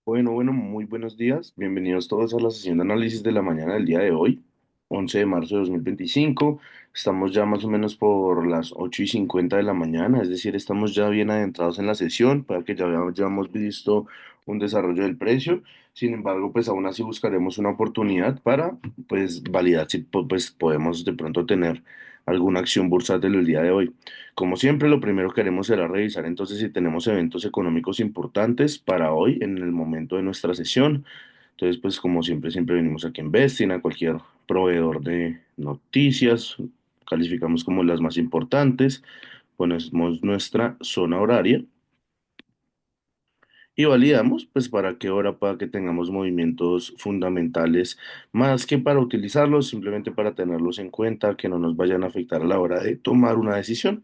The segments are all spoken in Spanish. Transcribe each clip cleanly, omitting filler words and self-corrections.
Bueno, muy buenos días. Bienvenidos todos a la sesión de análisis de la mañana del día de hoy, 11 de marzo de 2025. Estamos ya más o menos por las 8:50 de la mañana, es decir, estamos ya bien adentrados en la sesión, para que ya hemos visto un desarrollo del precio. Sin embargo, pues aún así buscaremos una oportunidad para pues validar si pues podemos de pronto tener alguna acción bursátil el día de hoy. Como siempre, lo primero que haremos será revisar entonces si tenemos eventos económicos importantes para hoy en el momento de nuestra sesión. Entonces, pues como siempre venimos aquí en Investing, a cualquier proveedor de noticias, calificamos como las más importantes, ponemos nuestra zona horaria y validamos, pues para qué hora, para que tengamos movimientos fundamentales, más que para utilizarlos, simplemente para tenerlos en cuenta, que no nos vayan a afectar a la hora de tomar una decisión.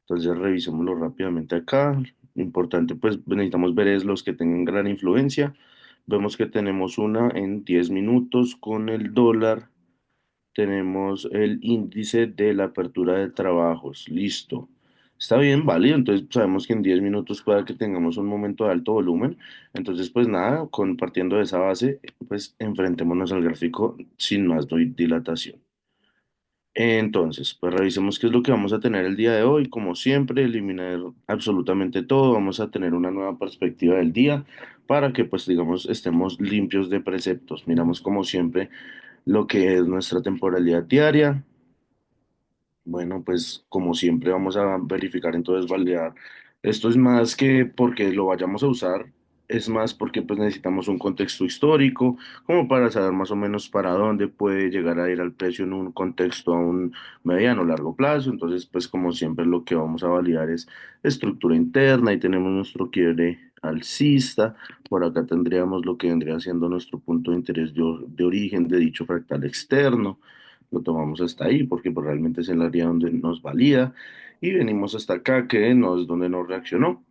Entonces revisémoslo rápidamente acá. Lo importante, pues necesitamos ver es los que tengan gran influencia. Vemos que tenemos una en 10 minutos con el dólar. Tenemos el índice de la apertura de trabajos. Listo. Está bien, válido. Entonces sabemos que en 10 minutos pueda que tengamos un momento de alto volumen. Entonces, pues nada, partiendo de esa base, pues enfrentémonos al gráfico sin más dilatación. Entonces, pues revisemos qué es lo que vamos a tener el día de hoy. Como siempre, eliminar absolutamente todo. Vamos a tener una nueva perspectiva del día para que, pues, digamos, estemos limpios de preceptos. Miramos como siempre lo que es nuestra temporalidad diaria. Bueno, pues como siempre vamos a verificar, entonces validar. Esto es más que porque lo vayamos a usar, es más porque pues necesitamos un contexto histórico, como para saber más o menos para dónde puede llegar a ir al precio en un contexto a un mediano o largo plazo. Entonces, pues como siempre lo que vamos a validar es estructura interna y tenemos nuestro quiebre alcista. Por acá tendríamos lo que vendría siendo nuestro punto de interés de origen de dicho fractal externo. Lo tomamos hasta ahí porque pues, realmente es el área donde nos valida y venimos hasta acá que no es donde nos reaccionó.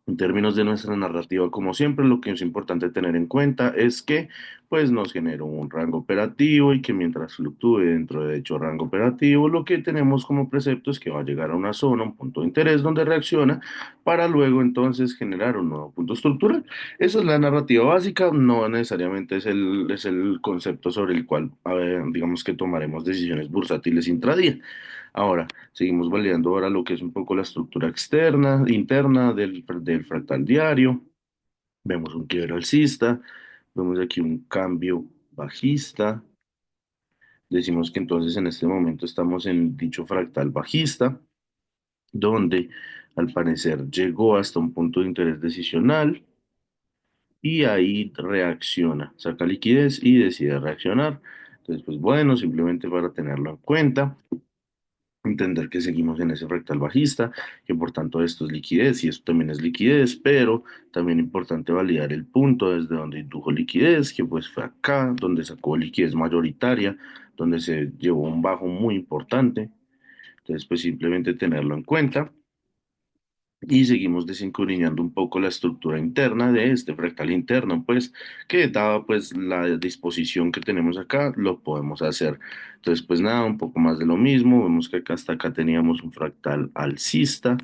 En términos de nuestra narrativa, como siempre, lo que es importante tener en cuenta es que pues nos generó un rango operativo y que mientras fluctúe dentro de dicho rango operativo, lo que tenemos como precepto es que va a llegar a una zona, un punto de interés donde reacciona para luego entonces generar un nuevo punto estructural. Esa es la narrativa básica, no necesariamente es el concepto sobre el cual, a ver, digamos que tomaremos decisiones bursátiles intradía. Ahora, seguimos validando ahora lo que es un poco la estructura externa, interna del fractal diario. Vemos un quiebre alcista, vemos aquí un cambio bajista. Decimos que entonces en este momento estamos en dicho fractal bajista, donde al parecer llegó hasta un punto de interés decisional y ahí reacciona, saca liquidez y decide reaccionar. Entonces, pues bueno, simplemente para tenerlo en cuenta. Entender que seguimos en ese fractal bajista, que por tanto esto es liquidez y esto también es liquidez, pero también importante validar el punto desde donde indujo liquidez, que pues fue acá, donde sacó liquidez mayoritaria, donde se llevó un bajo muy importante. Entonces, pues simplemente tenerlo en cuenta. Y seguimos desencubriendo un poco la estructura interna de este fractal interno, pues que dada pues la disposición que tenemos acá, lo podemos hacer. Entonces pues nada, un poco más de lo mismo, vemos que acá hasta acá teníamos un fractal alcista,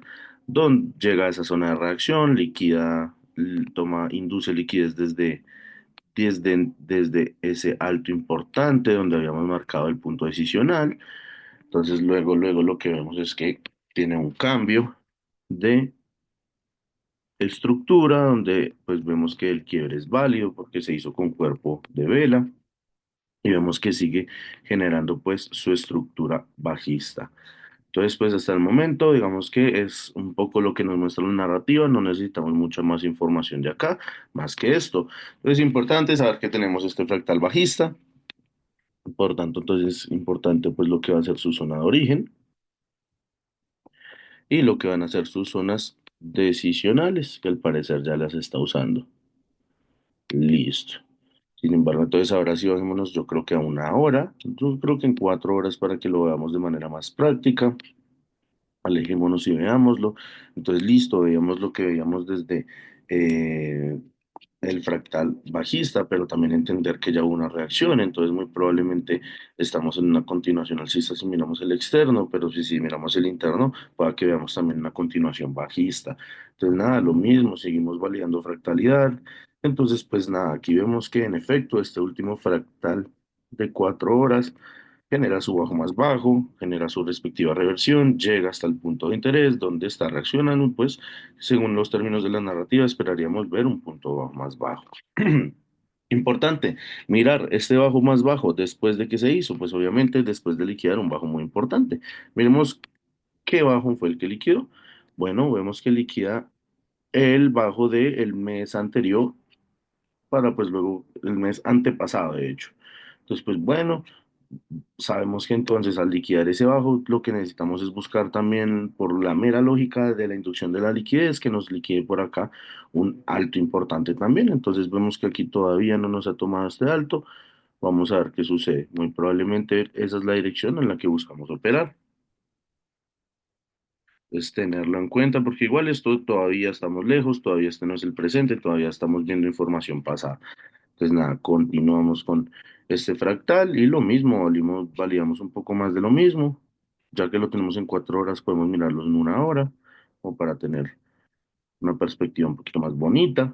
donde llega a esa zona de reacción, liquida, toma, induce liquidez desde ese alto importante donde habíamos marcado el punto decisional. Entonces luego lo que vemos es que tiene un cambio de estructura donde pues vemos que el quiebre es válido porque se hizo con cuerpo de vela y vemos que sigue generando pues su estructura bajista. Entonces pues hasta el momento digamos que es un poco lo que nos muestra la narrativa, no necesitamos mucha más información de acá, más que esto. Entonces es importante saber que tenemos este fractal bajista, por tanto entonces es importante pues lo que va a ser su zona de origen y lo que van a ser sus zonas decisionales, que al parecer ya las está usando. Listo. Sin embargo, entonces ahora sí bajémonos, yo creo que a una hora, yo creo que en 4 horas para que lo veamos de manera más práctica. Alejémonos y veámoslo. Entonces, listo, veíamos lo que veíamos desde el fractal bajista, pero también entender que ya hubo una reacción, entonces muy probablemente estamos en una continuación alcista si miramos el externo, pero si miramos el interno, pueda que veamos también una continuación bajista. Entonces nada, lo mismo, seguimos validando fractalidad. Entonces pues nada, aquí vemos que en efecto este último fractal de 4 horas genera su bajo más bajo, genera su respectiva reversión, llega hasta el punto de interés donde está reaccionando, pues según los términos de la narrativa esperaríamos ver un punto bajo más bajo. Importante, mirar este bajo más bajo después de que se hizo, pues obviamente después de liquidar un bajo muy importante. Miremos qué bajo fue el que liquidó. Bueno, vemos que liquida el bajo del mes anterior para pues luego el mes antepasado, de hecho. Entonces, pues bueno, sabemos que entonces al liquidar ese bajo, lo que necesitamos es buscar también por la mera lógica de la inducción de la liquidez, que nos liquide por acá un alto importante también. Entonces vemos que aquí todavía no nos ha tomado este alto. Vamos a ver qué sucede. Muy probablemente esa es la dirección en la que buscamos operar. Es tenerlo en cuenta porque igual esto todavía estamos lejos, todavía este no es el presente, todavía estamos viendo información pasada. Entonces nada, continuamos con este fractal y lo mismo, validamos un poco más de lo mismo, ya que lo tenemos en 4 horas, podemos mirarlo en 1 hora, o para tener una perspectiva un poquito más bonita.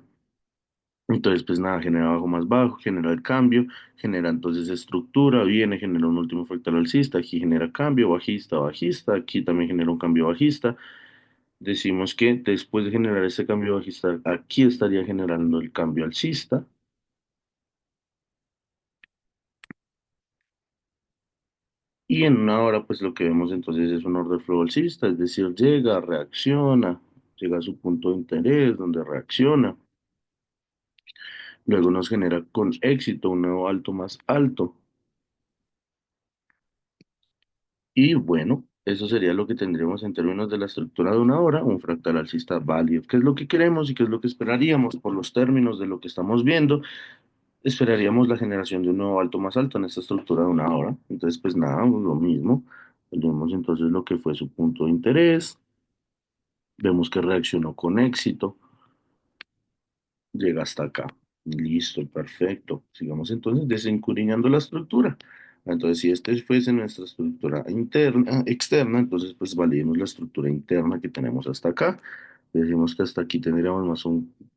Entonces, pues nada, genera bajo más bajo, genera el cambio, genera entonces estructura, viene, genera un último fractal alcista, aquí genera cambio, bajista, bajista, aquí también genera un cambio bajista. Decimos que después de generar este cambio bajista, aquí estaría generando el cambio alcista. Y en 1 hora, pues lo que vemos entonces es un order flow alcista, es decir, llega, reacciona, llega a su punto de interés, donde reacciona, luego nos genera con éxito un nuevo alto más alto. Y bueno, eso sería lo que tendríamos en términos de la estructura de 1 hora, un fractal alcista válido. ¿Qué es lo que queremos y qué es lo que esperaríamos por los términos de lo que estamos viendo? Esperaríamos la generación de un nuevo alto más alto en esta estructura de 1 hora. Entonces, pues nada, pues lo mismo. Vemos entonces lo que fue su punto de interés. Vemos que reaccionó con éxito, llega hasta acá. Listo, perfecto. Sigamos entonces desencuriñando la estructura. Entonces, si este fuese nuestra estructura interna, externa, entonces pues validemos la estructura interna que tenemos hasta acá. Decimos que hasta aquí tendríamos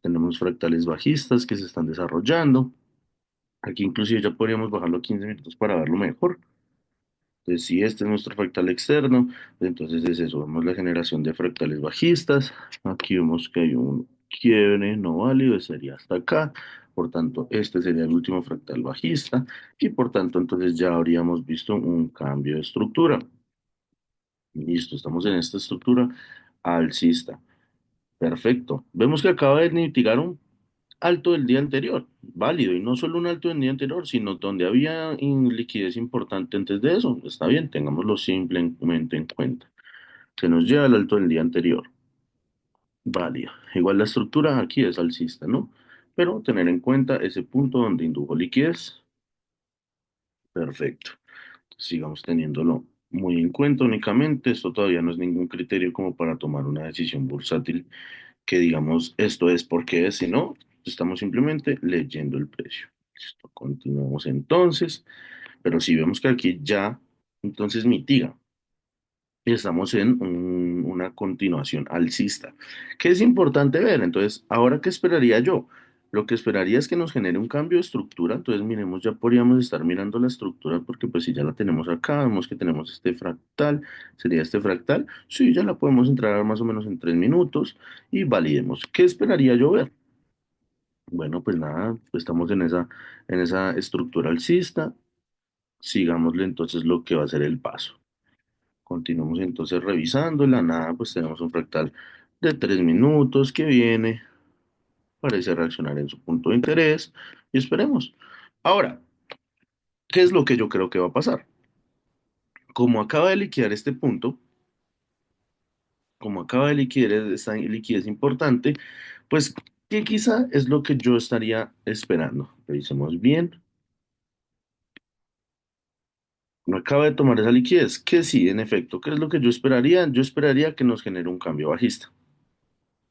tenemos fractales bajistas que se están desarrollando. Aquí inclusive ya podríamos bajarlo a 15 minutos para verlo mejor. Entonces, si este es nuestro fractal externo, entonces es eso, vemos la generación de fractales bajistas. Aquí vemos que hay un quiebre no válido, sería hasta acá. Por tanto, este sería el último fractal bajista y por tanto, entonces ya habríamos visto un cambio de estructura. Listo, estamos en esta estructura alcista. Perfecto. Vemos que acaba de mitigar un alto del día anterior, válido, y no solo un alto del día anterior, sino donde había liquidez importante antes de eso. Está bien, tengámoslo simplemente en cuenta. Se nos lleva al alto del día anterior, válido. Igual la estructura aquí es alcista, ¿no? Pero tener en cuenta ese punto donde indujo liquidez, perfecto. Sigamos teniéndolo muy en cuenta únicamente. Esto todavía no es ningún criterio como para tomar una decisión bursátil que digamos esto es porque es, sino estamos simplemente leyendo el precio. Listo, continuamos entonces, pero si vemos que aquí ya entonces mitiga y estamos en una continuación alcista. ¿Qué es importante ver? Entonces, ¿ahora qué esperaría yo? Lo que esperaría es que nos genere un cambio de estructura, entonces miremos, ya podríamos estar mirando la estructura porque pues si ya la tenemos acá, vemos que tenemos este fractal, sería este fractal, sí, ya la podemos entrar más o menos en 3 minutos y validemos. ¿Qué esperaría yo ver? Bueno, pues nada, estamos en esa estructura alcista, sigámosle entonces lo que va a ser el paso. Continuamos entonces revisándola. Nada, pues tenemos un fractal de 3 minutos que viene, parece reaccionar en su punto de interés y esperemos. Ahora, ¿qué es lo que yo creo que va a pasar? Como acaba de liquidar este punto, como acaba de liquidar esta liquidez importante, pues, ¿qué quizá es lo que yo estaría esperando? Revisemos bien. No acaba de tomar esa liquidez, que sí, en efecto, ¿qué es lo que yo esperaría? Yo esperaría que nos genere un cambio bajista.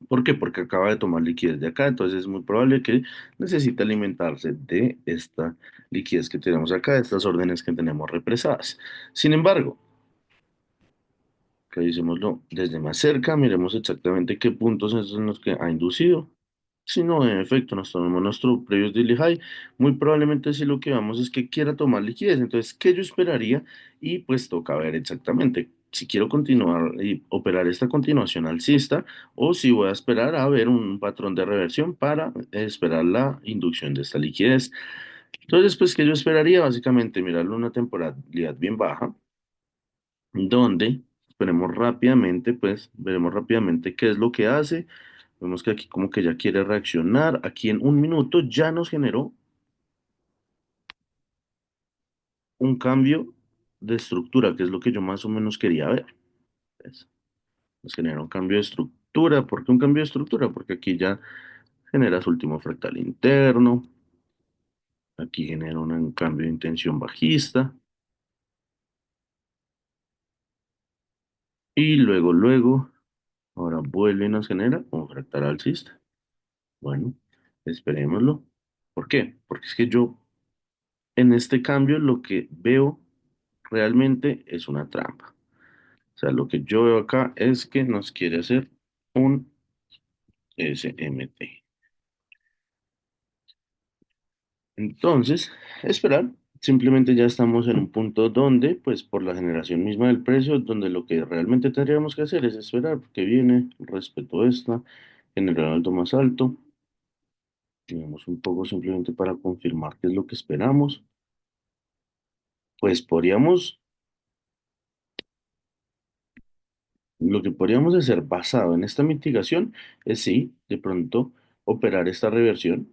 ¿Por qué? Porque acaba de tomar liquidez de acá, entonces es muy probable que necesite alimentarse de esta liquidez que tenemos acá, de estas órdenes que tenemos represadas. Sin embargo, revisémoslo desde más cerca, miremos exactamente qué puntos son los que ha inducido. Si no, en efecto, nos tomamos nuestro previous daily high, muy probablemente si lo que vamos es que quiera tomar liquidez. Entonces, ¿qué yo esperaría? Y pues toca ver exactamente si quiero continuar y operar esta continuación alcista o si voy a esperar a ver un patrón de reversión para esperar la inducción de esta liquidez. Entonces, pues, ¿qué yo esperaría? Básicamente, mirarlo una temporalidad bien baja donde esperemos rápidamente, pues veremos rápidamente qué es lo que hace. Vemos que aquí como que ya quiere reaccionar. Aquí en un minuto ya nos generó un cambio de estructura, que es lo que yo más o menos quería ver. ¿Ves? Nos genera un cambio de estructura. ¿Por qué un cambio de estructura? Porque aquí ya genera su último fractal interno. Aquí genera un cambio de intención bajista. Y luego, ahora vuelve y nos genera un fractal alcista. Bueno, esperémoslo. ¿Por qué? Porque es que yo en este cambio lo que veo realmente es una trampa. O sea, lo que yo veo acá es que nos quiere hacer un SMT. Entonces, esperar. Simplemente ya estamos en un punto donde, pues por la generación misma del precio, donde lo que realmente tendríamos que hacer es esperar, porque viene, respeto esta, generar alto más alto. Digamos un poco simplemente para confirmar qué es lo que esperamos. Pues lo que podríamos hacer basado en esta mitigación es sí, de pronto operar esta reversión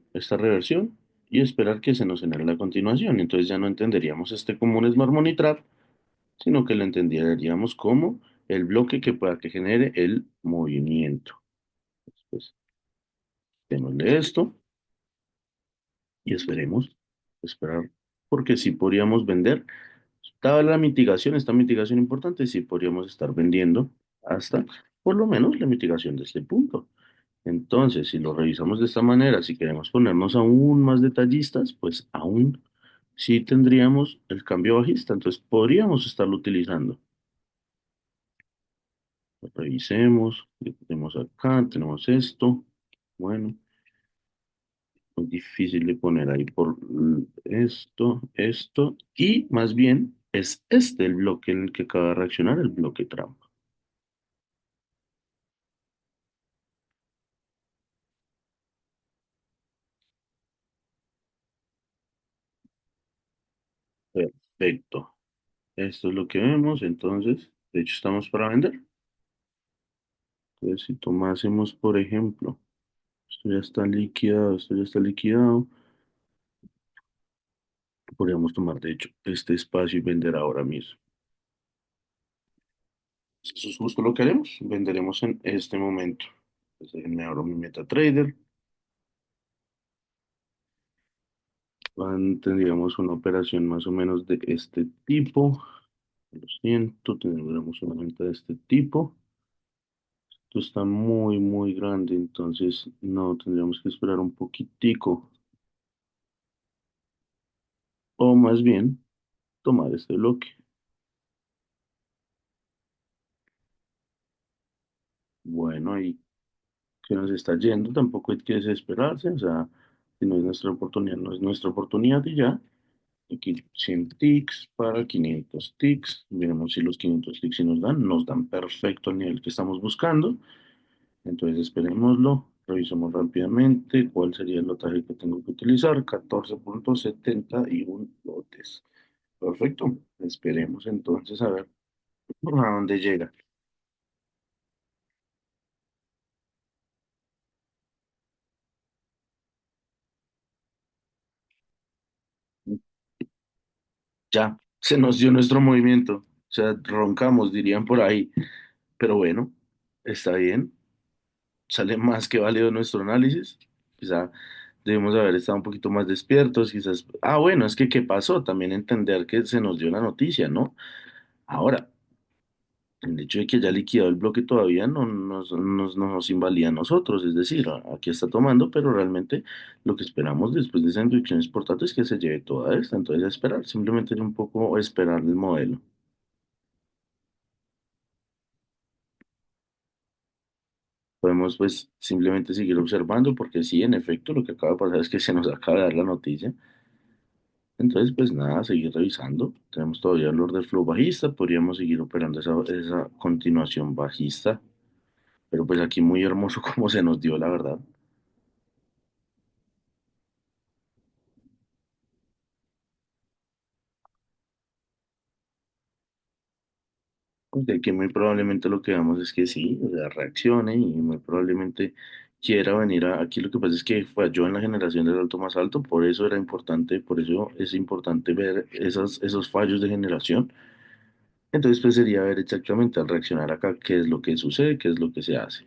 y esperar que se nos genere la continuación. Entonces ya no entenderíamos este como un Smart Money Trap, sino que lo entenderíamos como el bloque que pueda que genere el movimiento. Pues démosle esto y esperar, porque sí podríamos vender. Dada la mitigación, esta mitigación importante, sí podríamos estar vendiendo hasta por lo menos la mitigación de este punto. Entonces, si lo revisamos de esta manera, si queremos ponernos aún más detallistas, pues aún sí tendríamos el cambio bajista. Entonces, podríamos estarlo utilizando. Revisemos, ¿qué tenemos acá? Tenemos esto. Bueno, muy difícil de poner ahí por esto. Y más bien es este el bloque en el que acaba de reaccionar, el bloque trampa. Perfecto. Esto es lo que vemos. Entonces, de hecho, estamos para vender. Entonces, si tomásemos, por ejemplo, esto ya está liquidado. Podríamos tomar, de hecho, este espacio y vender ahora mismo. Eso es justo lo que haremos. Venderemos en este momento. Entonces, me abro mi MetaTrader. Tendríamos una operación más o menos de este tipo. Lo siento, tendríamos una venta de este tipo. Esto está muy grande, entonces no tendríamos que esperar un poquitico. O más bien, tomar este bloque. Bueno, ahí que nos está yendo, tampoco hay que desesperarse, o sea, si no es nuestra oportunidad, no es nuestra oportunidad y ya. Aquí 100 ticks para 500 ticks, veremos si los 500 ticks sí nos dan perfecto el nivel que estamos buscando, entonces esperémoslo, revisamos rápidamente cuál sería el lotaje que tengo que utilizar, 14,71 lotes. Perfecto, esperemos entonces a ver a dónde llega. Ya, se nos dio nuestro movimiento. O sea, roncamos, dirían por ahí. Pero bueno, está bien. Sale más que válido nuestro análisis. Quizá debemos haber estado un poquito más despiertos. Quizás. Ah, bueno, es que ¿qué pasó? También entender que se nos dio la noticia, ¿no? Ahora, El hecho de que haya liquidado el bloque todavía no nos invalida a nosotros, es decir, aquí está tomando, pero realmente lo que esperamos después de esa inducción exportante es que se lleve toda esta, entonces esperar, simplemente es un poco esperar el modelo. Podemos pues simplemente seguir observando porque sí, en efecto, lo que acaba de pasar es que se nos acaba de dar la noticia. Entonces, pues nada, seguir revisando. Tenemos todavía el order flow bajista, podríamos seguir operando esa continuación bajista, pero pues aquí muy hermoso como se nos dio, la verdad. Que muy probablemente lo que vamos es que sí, o sea, reaccione y muy probablemente quiera venir aquí. Lo que pasa es que falló en la generación del alto más alto, por eso era importante, por eso es importante ver esos fallos de generación. Entonces, pues sería ver exactamente al reaccionar acá qué es lo que sucede, qué es lo que se hace.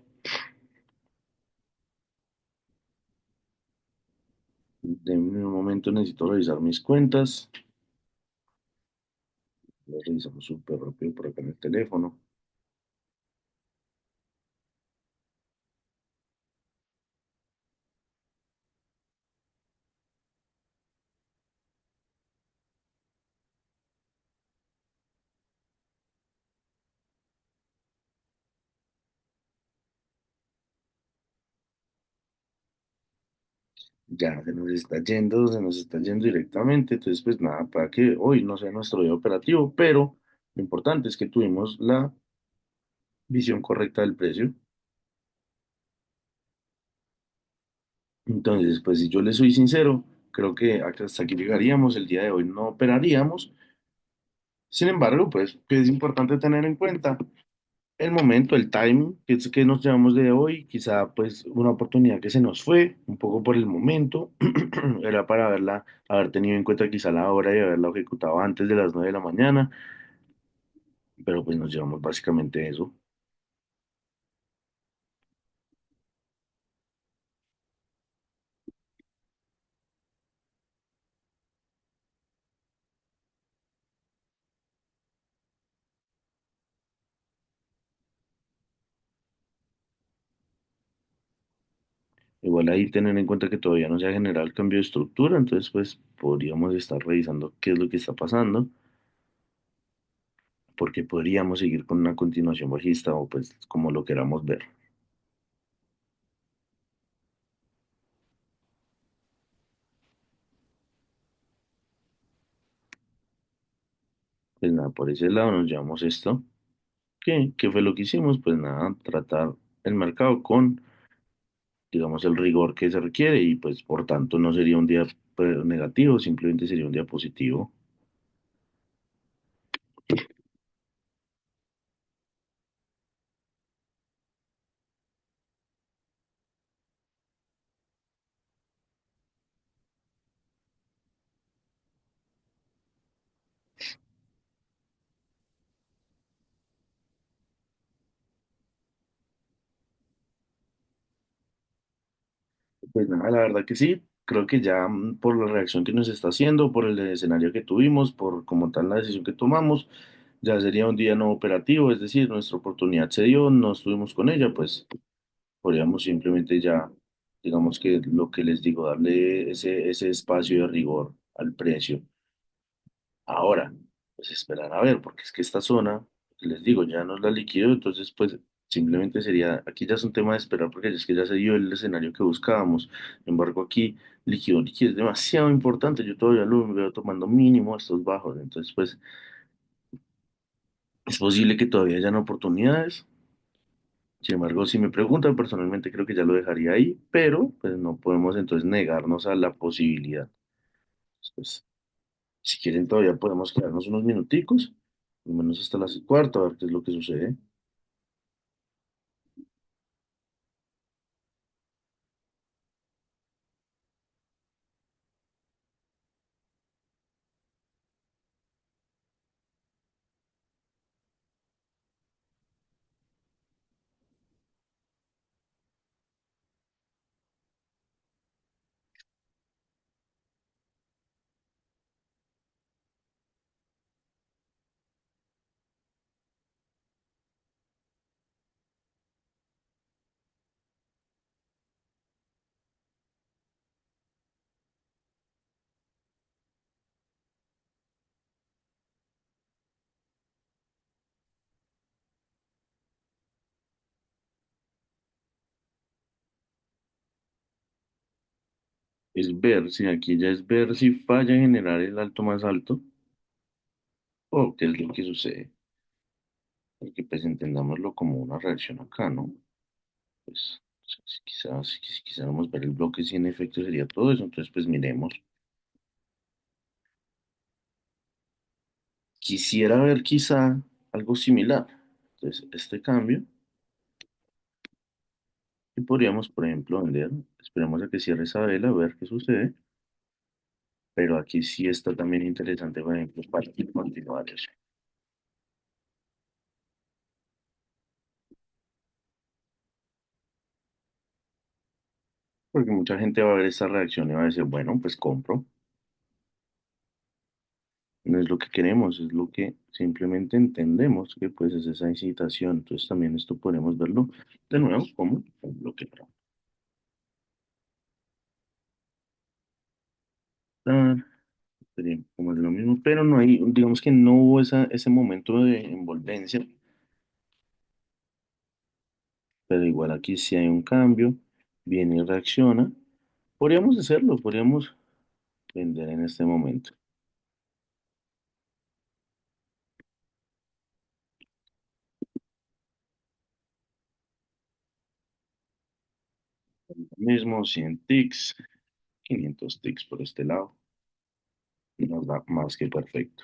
De un momento necesito revisar mis cuentas. Las revisamos súper rápido por acá en el teléfono. Ya se nos está yendo directamente. Entonces, pues nada, para que hoy no sea nuestro día operativo, pero lo importante es que tuvimos la visión correcta del precio. Entonces, pues si yo le soy sincero, creo que hasta aquí llegaríamos. El día de hoy no operaríamos. Sin embargo, pues que es importante tener en cuenta el momento, el timing, que es que nos llevamos de hoy, quizá pues una oportunidad que se nos fue, un poco por el momento, era para haberla, haber tenido en cuenta quizá la hora y haberla ejecutado antes de las 9 de la mañana, pero pues nos llevamos básicamente eso. Igual ahí tener en cuenta que todavía no se ha generado el cambio de estructura, entonces pues podríamos estar revisando qué es lo que está pasando, porque podríamos seguir con una continuación bajista o pues como lo queramos ver. Pues nada, por ese lado nos llevamos esto. ¿Qué fue lo que hicimos? Pues nada, tratar el mercado con, digamos, el rigor que se requiere y pues por tanto no sería un día pues, negativo, simplemente sería un día positivo. Pues nada, la verdad que sí, creo que ya por la reacción que nos está haciendo, por el escenario que tuvimos, por como tal la decisión que tomamos, ya sería un día no operativo, es decir, nuestra oportunidad se dio, no estuvimos con ella, pues podríamos simplemente ya, digamos que lo que les digo, darle ese espacio de rigor al precio. Ahora, pues esperar a ver, porque es que esta zona, les digo, ya nos la liquidó, entonces pues simplemente sería, aquí ya es un tema de esperar, porque es que ya se dio el escenario que buscábamos. Sin embargo, aquí líquido es demasiado importante, yo todavía lo veo tomando mínimo estos bajos, entonces pues es posible que todavía hayan oportunidades. Sin embargo, si me preguntan personalmente, creo que ya lo dejaría ahí, pero pues no podemos entonces negarnos a la posibilidad. Pues, si quieren, todavía podemos quedarnos unos minuticos, al menos hasta las 4, a ver qué es lo que sucede. Es ver si aquí ya es ver si falla en generar el alto más alto o qué es lo que sucede. Porque pues entendámoslo como una reacción acá, ¿no? Pues si quizás, si quisiéramos ver el bloque, si en efecto sería todo eso, entonces pues miremos. Quisiera ver quizá algo similar. Entonces, este cambio, y podríamos, por ejemplo, vender, esperemos a que cierre esa vela, a ver qué sucede, pero aquí sí está también interesante, por ejemplo, para continuar eso. Porque mucha gente va a ver esta reacción y va a decir, bueno, pues compro. No es lo que queremos, es lo que simplemente entendemos que pues es esa incitación. Entonces también esto podemos verlo de nuevo como un bloque transversal, sería como es lo mismo, pero no hay, digamos que no hubo ese momento de envolvencia, pero igual aquí sí hay un cambio, viene y reacciona. Podríamos hacerlo, podríamos vender en este momento. Lo mismo, 100 ticks, 500 ticks por este lado, y nos da más que perfecto.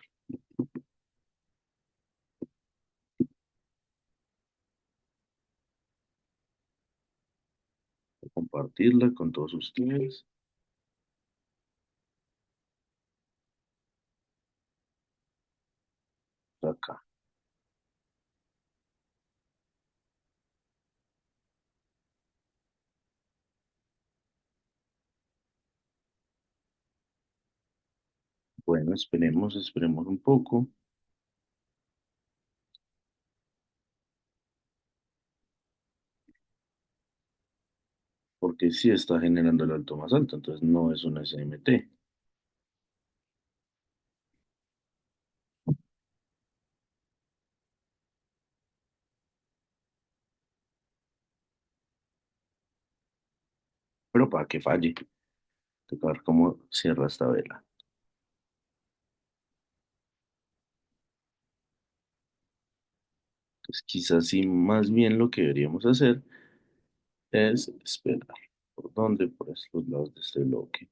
Voy a compartirla con todos ustedes acá. Bueno, esperemos un poco, porque sí está generando el alto más alto, entonces no es una SMT. Pero para que falle, toca ver cómo cierra esta vela. Entonces, quizás sí, más bien lo que deberíamos hacer es esperar. ¿Por dónde? Por estos lados de este bloque.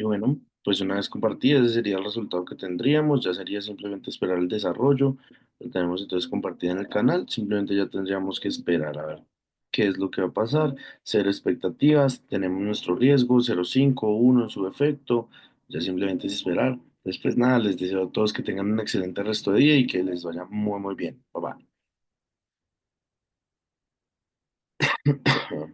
Y bueno, pues una vez compartida, ese sería el resultado que tendríamos. Ya sería simplemente esperar el desarrollo. Lo tenemos entonces compartida en el canal. Simplemente ya tendríamos que esperar a ver qué es lo que va a pasar. Cero expectativas. Tenemos nuestro riesgo, 0,5 1 en su efecto. Ya simplemente es esperar. Después nada, les deseo a todos que tengan un excelente resto de día y que les vaya muy, muy bien. Bye bye.